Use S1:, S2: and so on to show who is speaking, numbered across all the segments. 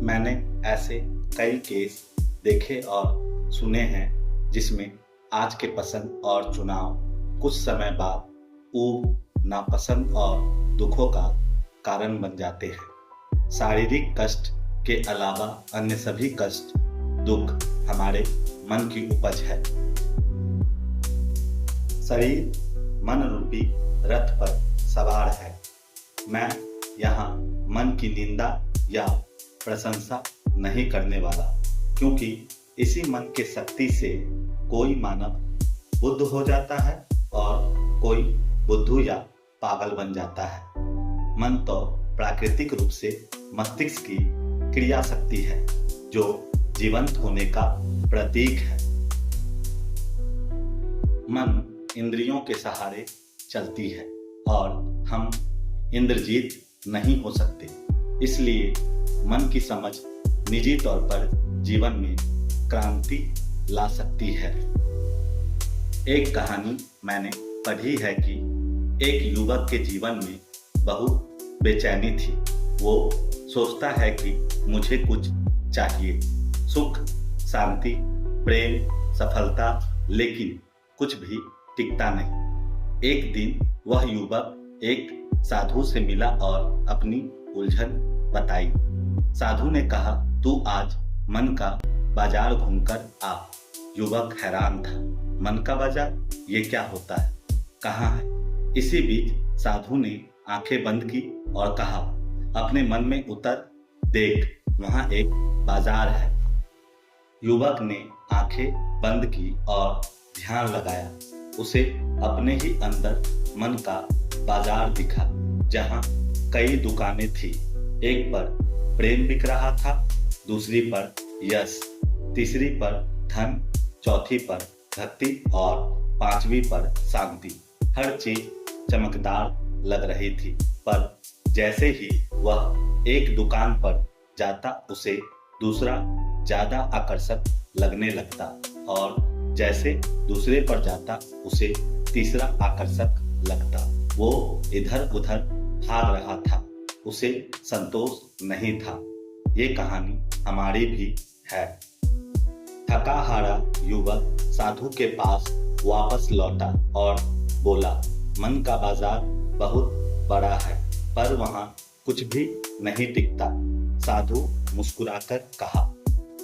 S1: मैंने ऐसे कई केस देखे और सुने हैं जिसमें आज के पसंद और चुनाव कुछ समय बाद ऊब, नापसंद और दुखों का कारण बन जाते हैं। शारीरिक कष्ट के अलावा अन्य सभी कष्ट, दुख हमारे मन की उपज है। शरीर मन रूपी रथ पर सवार है। मैं यहाँ मन की निंदा या प्रशंसा नहीं करने वाला, क्योंकि इसी मन के शक्ति से कोई मानव बुद्ध हो जाता है और कोई बुद्धू या पागल बन जाता है। मन तो प्राकृतिक रूप से मस्तिष्क की क्रिया शक्ति है, जो जीवंत होने का प्रतीक है। मन इंद्रियों के सहारे चलती है और हम इंद्रजीत नहीं हो सकते। इसलिए मन की समझ निजी तौर पर जीवन में क्रांति ला सकती है। एक कहानी मैंने पढ़ी है कि एक युवक के जीवन में बहुत बेचैनी थी। वो सोचता है कि मुझे कुछ चाहिए, सुख, शांति, प्रेम, सफलता, लेकिन कुछ भी टिकता नहीं। एक दिन वह युवक एक साधु से मिला और अपनी उलझन बताई। साधु ने कहा, तू आज मन का बाजार घूमकर आ। युवक हैरान था। मन का बाजार, ये क्या होता है, कहाँ है? इसी बीच साधु ने आंखें बंद की और कहा, अपने मन में उतर, देख, वहां एक बाजार है। युवक ने आंखें बंद की और ध्यान लगाया। उसे अपने ही अंदर मन का बाजार दिखा, जहां कई दुकानें थी। एक पर प्रेम बिक रहा था, दूसरी पर यश, तीसरी पर धन, चौथी पर भक्ति और पांचवी पर शांति। हर चीज चमकदार लग रही थी, पर जैसे ही वह एक दुकान पर जाता उसे दूसरा ज्यादा आकर्षक लगने लगता, और जैसे दूसरे पर जाता उसे तीसरा आकर्षक लगता। वो इधर उधर भाग रहा था, उसे संतोष नहीं था। ये कहानी हमारी भी है। थका हारा युवक साधु के पास वापस लौटा और बोला, मन का बाजार बहुत बड़ा है, पर वहां कुछ भी नहीं टिकता। साधु मुस्कुराकर कहा,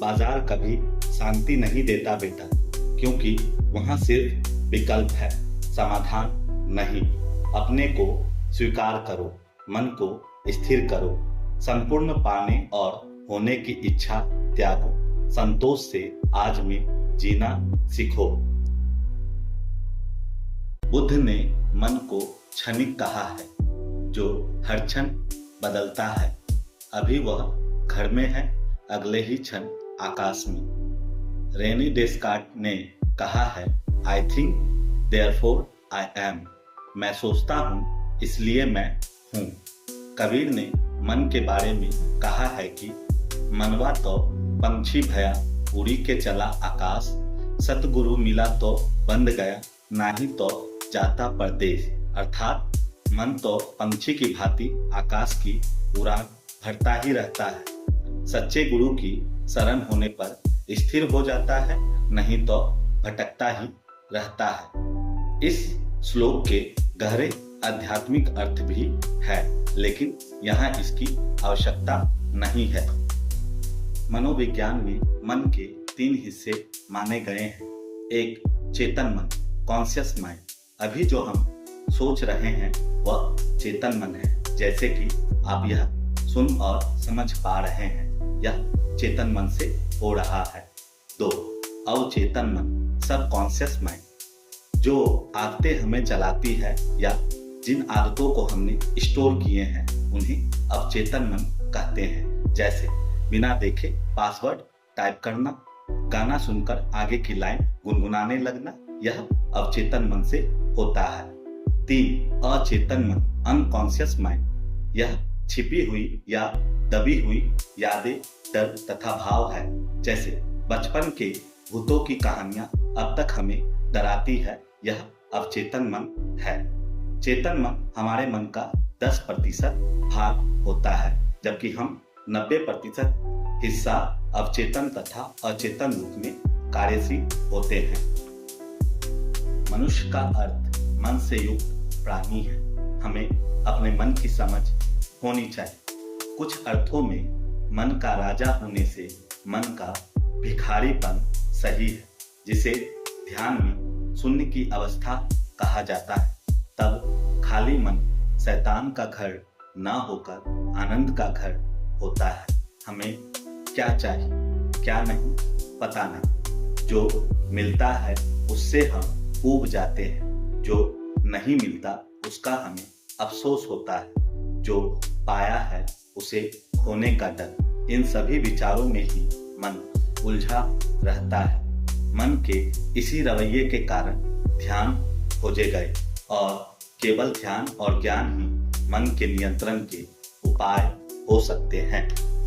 S1: बाजार कभी शांति नहीं देता बेटा, क्योंकि वहां सिर्फ विकल्प है, समाधान नहीं। अपने को स्वीकार करो, मन को स्थिर करो, संपूर्ण पाने और होने की इच्छा त्यागो, संतोष से आज में जीना सीखो। बुद्ध ने मन को क्षणिक कहा है, जो हर क्षण बदलता है। अभी वह घर में है, अगले ही क्षण आकाश में। रेनी डेस्कार्ट ने कहा है, I think therefore I am. मैं सोचता हूँ इसलिए मैं हूँ। कबीर ने मन के बारे में कहा है कि मनवा तो पंछी भया, उड़ी के चला आकाश। सतगुरु मिला तो बंध गया, नाही तो जाता परदेश। अर्थात मन तो पंछी की भांति आकाश की उड़ान भरता ही रहता है। सच्चे गुरु की शरण होने पर स्थिर हो जाता है, नहीं तो भटकता ही रहता है। इस श्लोक के गहरे आध्यात्मिक अर्थ भी है, लेकिन यहाँ इसकी आवश्यकता नहीं है। मनोविज्ञान में मन के 3 हिस्से माने गए हैं। एक चेतन मन, कॉन्शियस माइंड। अभी जो हम सोच रहे हैं वह चेतन मन है, जैसे कि आप यह सुन और समझ पा रहे हैं, यह चेतन मन से हो रहा है। 2 अवचेतन मन, सब कॉन्शियस माइंड, जो आदतें हमें चलाती है या जिन आदतों को हमने स्टोर किए हैं उन्हें अवचेतन मन कहते हैं। जैसे बिना देखे पासवर्ड टाइप करना, गाना सुनकर आगे की लाइन गुनगुनाने लगना, यह अवचेतन मन से होता है। 3 अचेतन मन, अनकॉन्शियस माइंड, यह छिपी हुई या दबी हुई यादें, डर तथा भाव है। जैसे बचपन के भूतों की कहानियां अब तक हमें डराती है, यह अवचेतन मन है। चेतन मन हमारे मन का 10% भाग होता है, जबकि हम 90% हिस्सा अवचेतन तथा अचेतन रूप में कार्यशील होते हैं। मनुष्य का अर्थ मन से युक्त प्राणी है। हमें अपने मन की समझ होनी चाहिए। कुछ अर्थों में मन का राजा होने से मन का भिखारीपन सही है, जिसे ध्यान में शून्य की अवस्था कहा जाता है। तब खाली मन शैतान का घर ना होकर आनंद का घर होता है। हमें क्या चाहिए क्या नहीं पता नहीं। जो मिलता है उससे हम ऊब जाते हैं, जो नहीं मिलता उसका हमें अफसोस होता है, जो पाया है उसे खोने का डर। इन सभी विचारों में ही मन उलझा रहता है। मन के इसी रवैये के कारण ध्यान खोजे गए और केवल ध्यान और ज्ञान ही मन के नियंत्रण के उपाय हो सकते हैं।